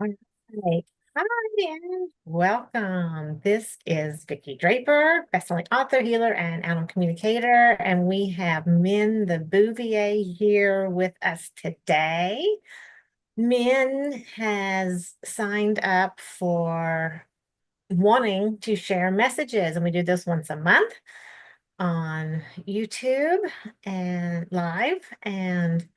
Hi. Hi, and welcome. This is Vicki Draper, bestselling author, healer, and animal communicator, and we have Min the Bouvier here with us today. Min has signed up for wanting to share messages, and we do this once a month on YouTube and live, and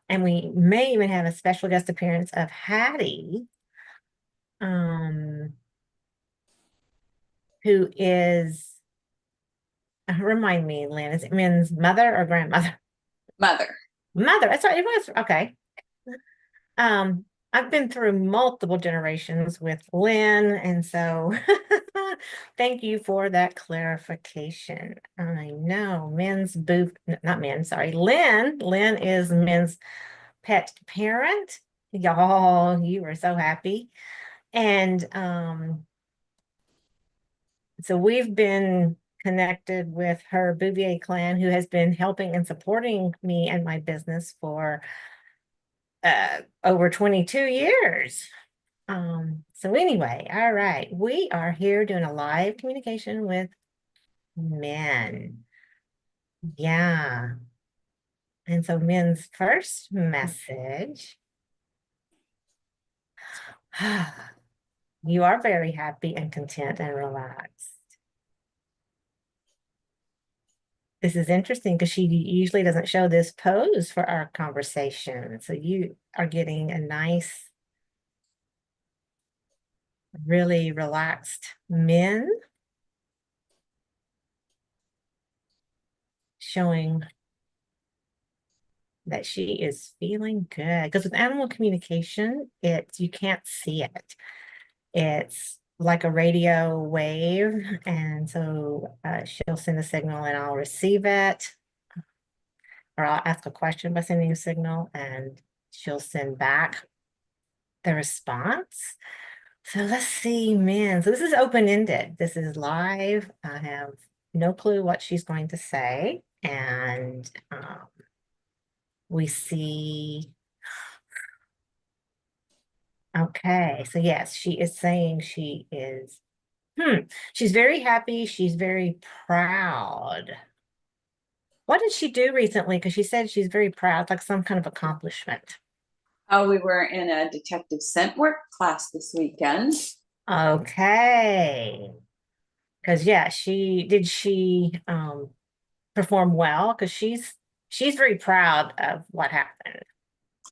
we may even have a special guest appearance of Hattie, um, who is, remind me, Lynn, is it Min's mother or grandmother? Mother. Mother, that's right, it was, okay. Um, I've been through multiple generations with Lynn, and so thank you for that clarification. I know not Min, sorry, Lynn. Lynn is Min's pet parent. Y'all, you were so happy. And so we've been connected with her Bouvier clan, who has been helping and supporting me and my business for over 22 years. So anyway, all right, we are here doing a live communication with men. Yeah. And so Min's first message, you are very happy and content and relaxed. This is interesting because she usually doesn't show this pose for our conversation. So you are getting a nice, really relaxed Min, showing that she is feeling good. Because with animal communication, you can't see it. It's like a radio wave. And so she'll send a signal and I'll receive it. Or I'll ask a question by sending a signal and she'll send back the response. So let's see, man. So this is open-ended. This is live. I have no clue what she's going to say. And we see, okay. So yes, she is saying she's very happy. She's very proud. What did she do recently? Because she said she's very proud, like some kind of accomplishment. Oh, we were in a detective scent work class this weekend. Okay. Because yeah, she perform well? Because she's very proud of what happened.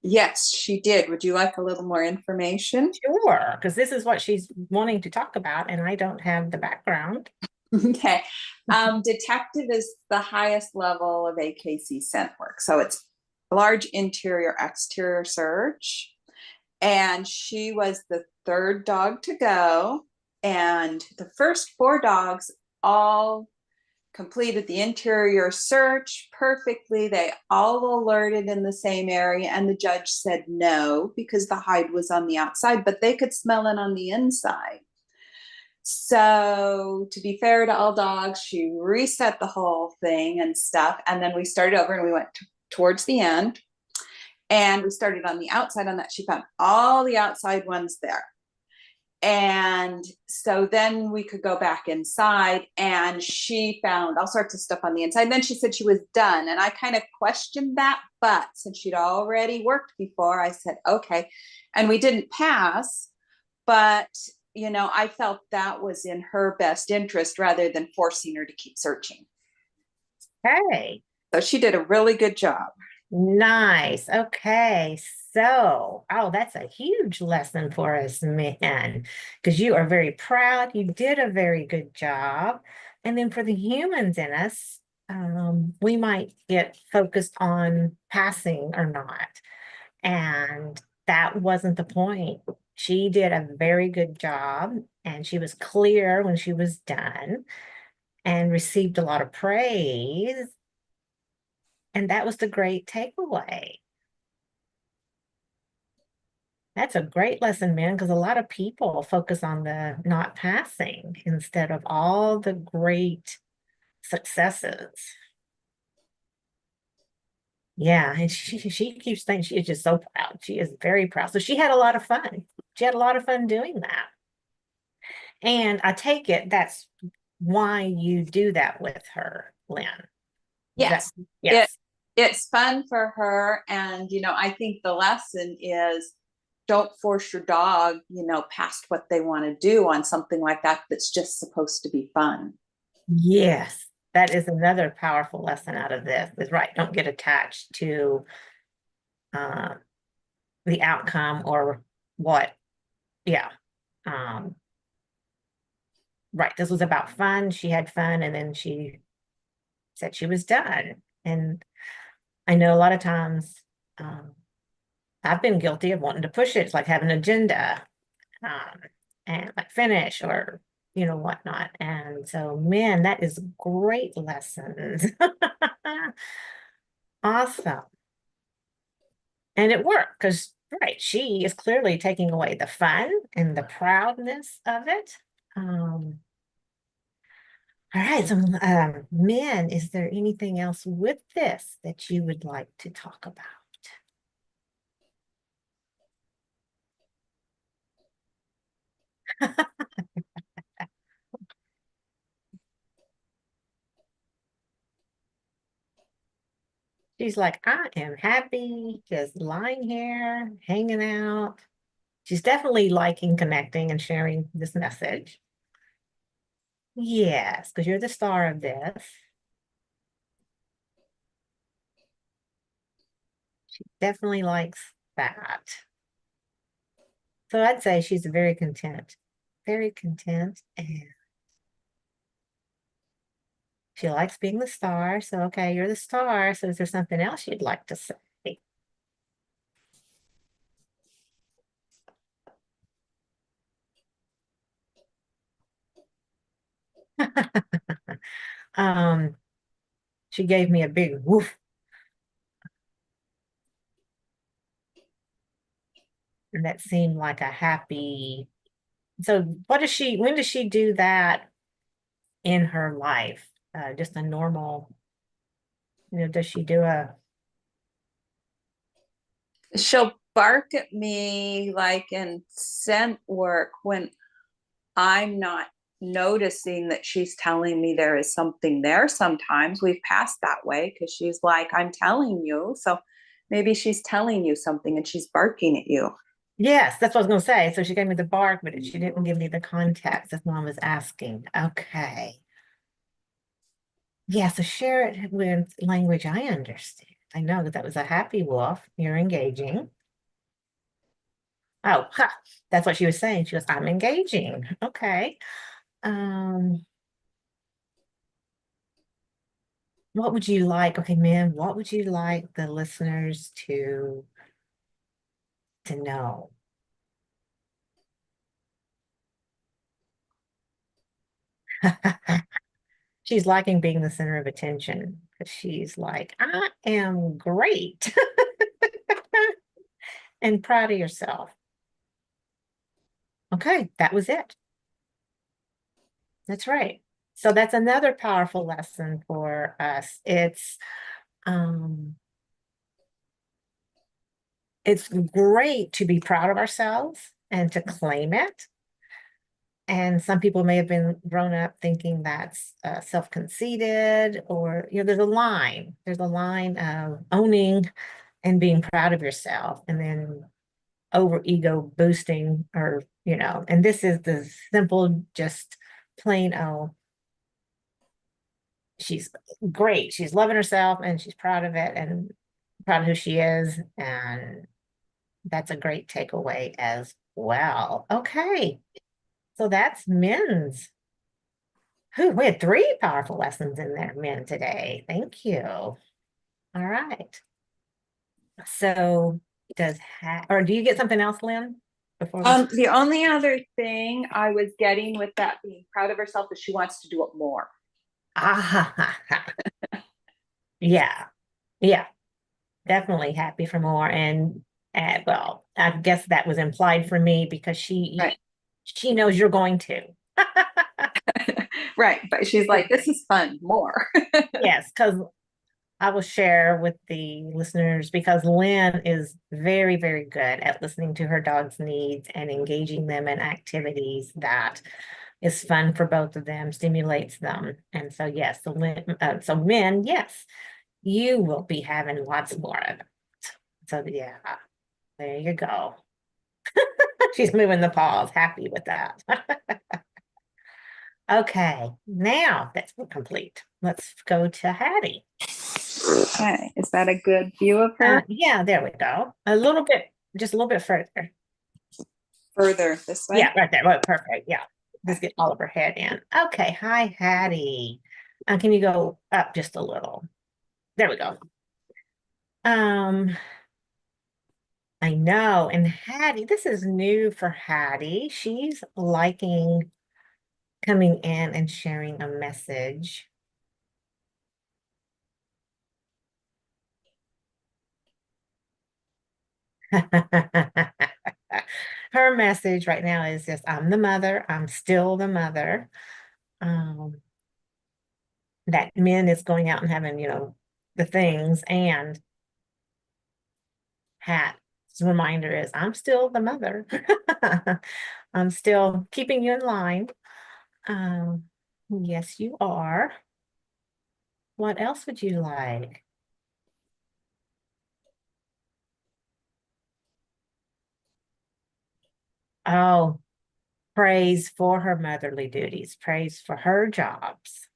Yes, she did. Would you like a little more information? Sure, because this is what she's wanting to talk about, and I don't have the background. Okay. Detective is the highest level of AKC scent work. So it's large interior exterior search. And she was the third dog to go. And the first four dogs all completed the interior search perfectly. They all alerted in the same area, and the judge said no because the hide was on the outside, but they could smell it on the inside. So, to be fair to all dogs, she reset the whole thing and stuff. And then we started over and we went towards the end. And we started on the outside on that. She found all the outside ones there. And so then we could go back inside and she found all sorts of stuff on the inside. And then she said she was done. And I kind of questioned that. But since she'd already worked before, I said, okay. And we didn't pass. But, I felt that was in her best interest rather than forcing her to keep searching. Okay, So she did a really good job. nice. Okay, so, oh, that's a huge lesson for us, man, because you are very proud. You did a very good job. And then for the humans in us, we might get focused on passing or not. And that wasn't the point. She did a very good job and she was clear when she was done and received a lot of praise. And that was the great takeaway. That's a great lesson, man, because a lot of people focus on the not passing instead of all the great successes. Yeah, and she keeps saying she is just so proud. She is very proud. So she had a lot of fun. She had a lot of fun doing that. And I take it that's why you do that with her, Lynn. Is that Yes, it yes. it's fun for her, and I think the lesson is don't force your dog, past what they want to do on something like that that's just supposed to be fun. Yes. That is another powerful lesson out of this is right. Don't get attached to uh, the outcome or what. Yeah. Um, right. This was about fun. She had fun and then she said she was done. And I know a lot of times um, I've been guilty of wanting to push it. It's like having an agenda um, and like finish or whatnot. And so, man, that is great lessons. Awesome. And it worked because, right, she is clearly taking away the fun and the proudness of it. All right, so Min, is there anything else with this that you would like to talk about? She's like, I am happy, just lying here, hanging out. She's definitely liking connecting and sharing this message. Yes, because you're the star of this. Definitely likes that. So I'd say she's very content, and she likes being the star. So, okay, you're the star. So, is there something else you'd like to say? Um, she gave me a big woof, and that seemed like a happy. So, when does she do that in her life? Just a normal, does she do a, She'll bark at me like in scent work when I'm not noticing that she's telling me there is something there. Sometimes we've passed that way because she's like, I'm telling you. So maybe she's telling you something and she's barking at you. yes, that's what I was going to say. So she gave me the bark, but she didn't give me the context. That's what I was asking. Okay. Yeah, so share it with language I understand. I know that that was a happy wolf. You're engaging. Oh, ha, that's what she was saying. She goes, I'm engaging. Okay. Um, what would you like? Okay, man, what would you like the listeners to know? She's liking being the center of attention because she's like, I am great and proud of yourself. Okay, that was it. That's right. So that's another powerful lesson for us. Um it's great to be proud of ourselves and to claim it. And some people may have been grown up thinking that's self-conceited or there's a line of owning and being proud of yourself and then over ego boosting and this is the simple just plain she's great. She's loving herself and she's proud of it and proud of who she is. And that's a great takeaway as well. Okay. So that's men's. Who we had three powerful lessons in there, men today. Thank you. All right. So or do you get something else, Lynn? Before we The only other thing I was getting with that being proud of herself is she wants to do it more. yeah. Yeah. Definitely happy for more. And well, I guess that was implied for me because Right. she knows you're going to. Right. But she's like, this is fun, more. Yes, because I will share with the listeners because Lynn is very, very good at listening to her dog's needs and engaging them in activities that is fun for both of them, stimulates them. And so, yes, so Lynn, yes, you will be having lots more of it. So, yeah, there you go. She's moving the paws, happy with that. Okay, now that's complete. Let's go to Hattie. Okay, is that a good view of her? Yeah, there we go. A little bit, just a little bit further. Further this way? Yeah, right there. Right, perfect. Yeah. Just get all of her head in. Okay. Hi, Hattie. Can you go up just a little? There we go. Um, I know. And Hattie, this is new for Hattie. She's liking coming in and sharing a message. Her message right now is just, I'm the mother. I'm still the mother. Um, that men is going out and having, the things, and Hat's reminder is, I'm still the mother. I'm still keeping you in line. Um, yes, you are. What else would you like? Oh, praise for her motherly duties, praise for her jobs.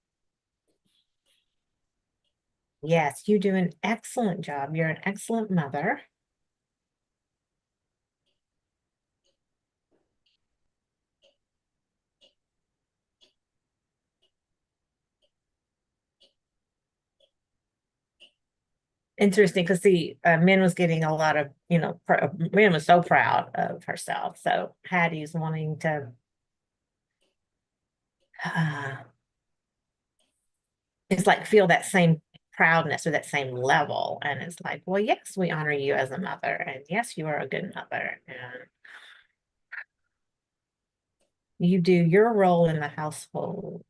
Yes, you do an excellent job. You're an excellent mother. Interesting because the Min was getting a lot of, Min was so proud of herself. So Hattie's wanting to uh, it's like feel that same proudness or that same level. And it's like, well, yes, we honor you as a mother. And yes, you are a good mother. And you do your role in the household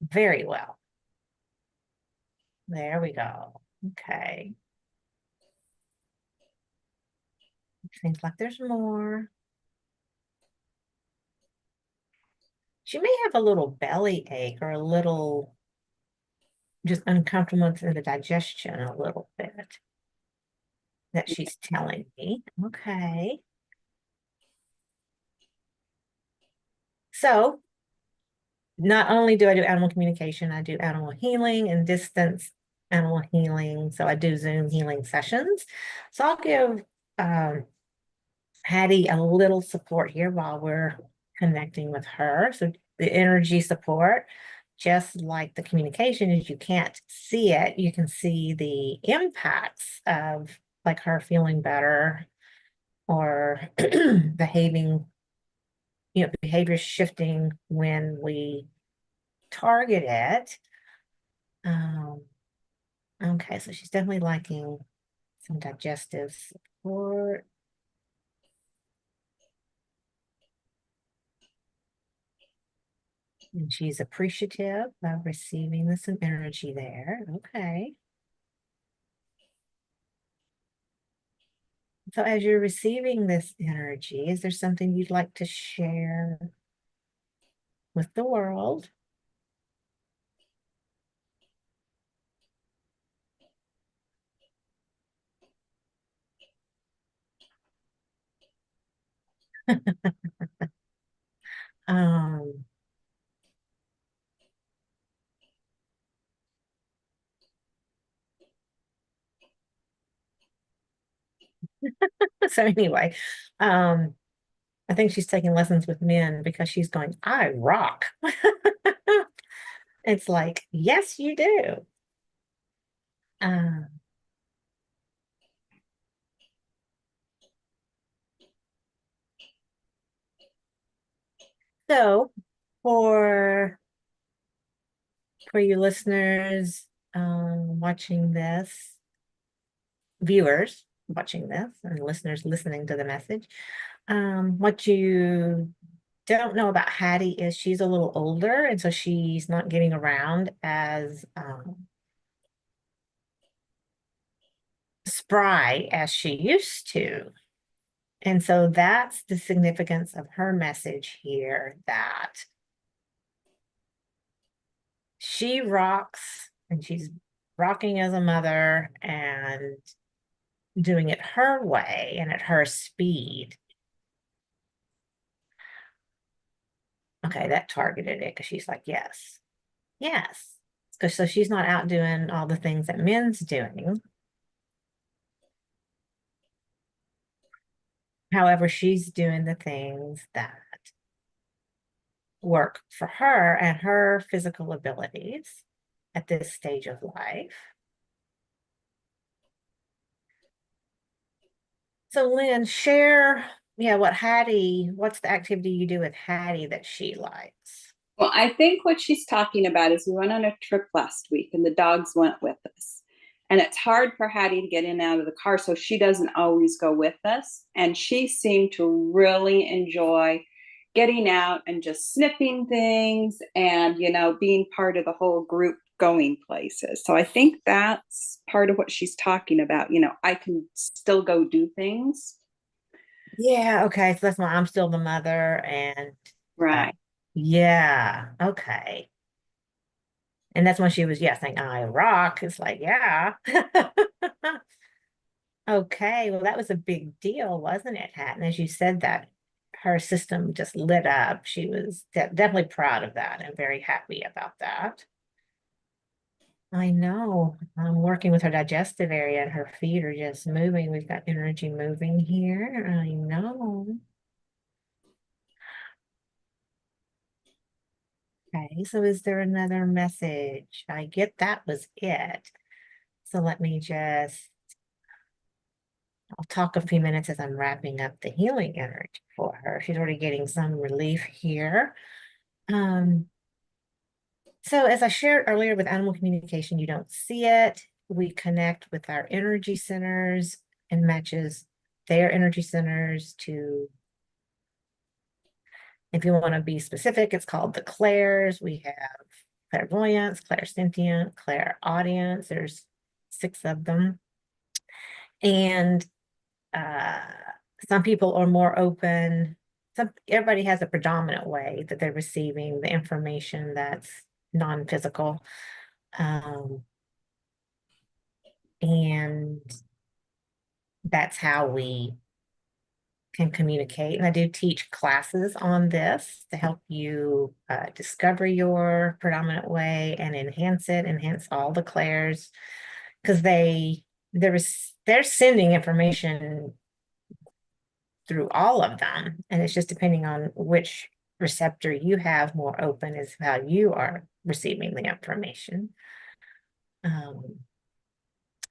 very well. There we go. Okay. Seems like there's more. She may have a little belly ache or a little just uncomfortable in the digestion a little bit that she's telling me. Okay. So not only do I do animal communication, I do animal healing and distance animal healing. So I do Zoom healing sessions. So I'll give Hattie a little support here while we're connecting with her. So the energy support, just like the communication, is you can't see it, you can see the impacts of like her feeling better or behaving, behavior shifting when we target it. Um, okay, so she's definitely liking some digestive support. And she's appreciative of receiving some energy there. Okay. So as you're receiving this energy, is there something you'd like to share with the world? Um, so anyway, I think she's taking lessons with men because she's going, I rock. It's like, yes, you do. Um, so for you listeners watching this, viewers watching this, and listeners listening to the message, what you don't know about Hattie is she's a little older, and so she's not getting around as spry as she used to. And so that's the significance of her message here, that she rocks and she's rocking as a mother and doing it her way and at her speed. Okay, that targeted it because she's like, yes, yes. Because so she's not out doing all the things that men's doing. However, she's doing the things that work for her and her physical abilities at this stage of life. So Lynn, share, yeah, what's the activity you do with Hattie that she likes? Well, I think what she's talking about is we went on a trip last week and the dogs went with us. And it's hard for Hattie to get in and out of the car, so she doesn't always go with us. And she seemed to really enjoy getting out and just sniffing things and, being part of the whole group going places. So I think that's part of what she's talking about. I can still go do things. Yeah, okay. So that's why I'm still the mother and uh, Right. yeah, okay. And that's when she was, yeah, saying I rock. It's like, yeah. Okay, well, that was a big deal, wasn't it, Hatton? As you said that, her system just lit up. She was definitely proud of that and very happy about that. I know. I'm working with her digestive area and her feet are just moving. We've got energy moving here. I know. Okay, so is there another message? I get that was it. So let me just, I'll talk a few minutes as I'm wrapping up the healing energy for her. She's already getting some relief here. Um, so as I shared earlier with animal communication, you don't see it. We connect with our energy centers and matches their energy centers to, if you want to be specific, it's called the clairs. We have clairvoyance, clairsentient, clairaudience. There's 6 of them. And uh, some people are more open. Everybody has a predominant way that they're receiving the information that's non-physical. Um, and that's how we can communicate. And I do teach classes on this to help you discover your predominant way and enhance all the clairs, because they're sending information through all of them. And it's just depending on which receptor you have more open is how you are receiving the information. Um,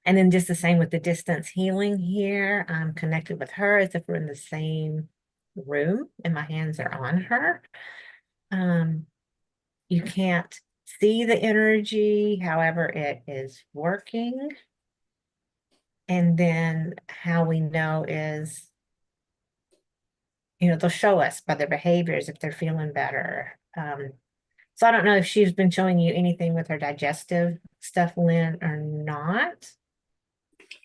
and then just the same with the distance healing here. I'm connected with her as if we're in the same room and my hands are on her. You can't see the energy, however, it is working. And then how we know is, they'll show us by their behaviors if they're feeling better. So I don't know if she's been showing you anything with her digestive stuff, Lynn, or not.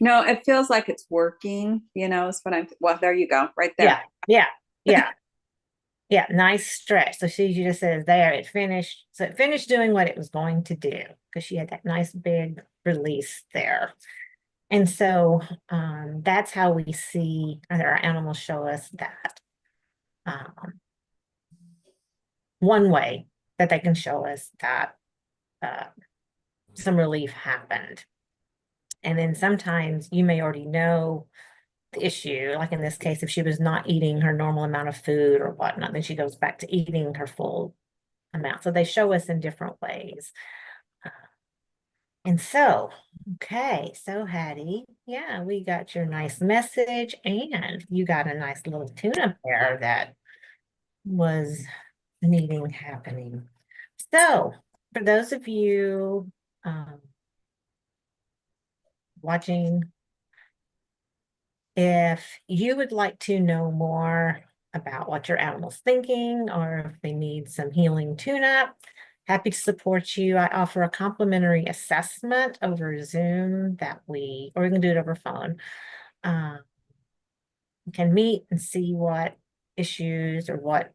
No, it feels like it's working, is what well, there you go, right there. Yeah, yeah, yeah, yeah. Nice stretch. So she just says there, it finished. So it finished doing what it was going to do because she had that nice big release there. And so that's how we see, our animals show us that. One way that they can show us that uh, some relief happened. And then sometimes you may already know the issue, like in this case, if she was not eating her normal amount of food or whatnot, then she goes back to eating her full amount. So they show us in different ways. And so, okay, so Hattie, yeah, we got your nice message and you got a nice little tuna pair that was needing happening. So, for those of you watching, if you would like to know more about what your animal's thinking or if they need some healing tune-up, happy to support you. I offer a complimentary assessment over Zoom or we can do it over phone. Can meet and see what issues or what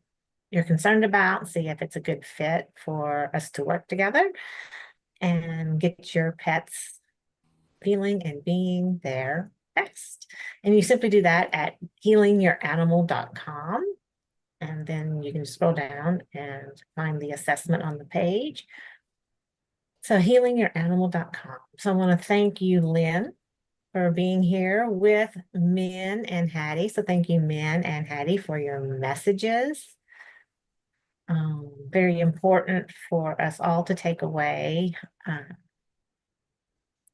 you're concerned about, see if it's a good fit for us to work together and get your pets feeling and being their best. And you simply do that at healingyouranimal.com. And then you can scroll down and find the assessment on the page. So healingyouranimal.com. So I want to thank you, Lynn, for being here with Min and Hattie. So thank you, Min and Hattie, for your messages. Very important for us all to take away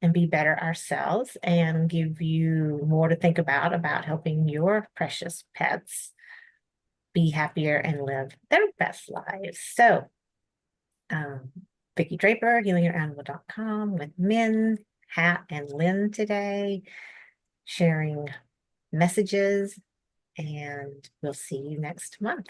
and be better ourselves and give you more to think about helping your precious pets be happier and live their best lives. So, Vicki Draper, healingyouranimal.com with Min, Hat, and Lynn today, sharing messages, and we'll see you next month.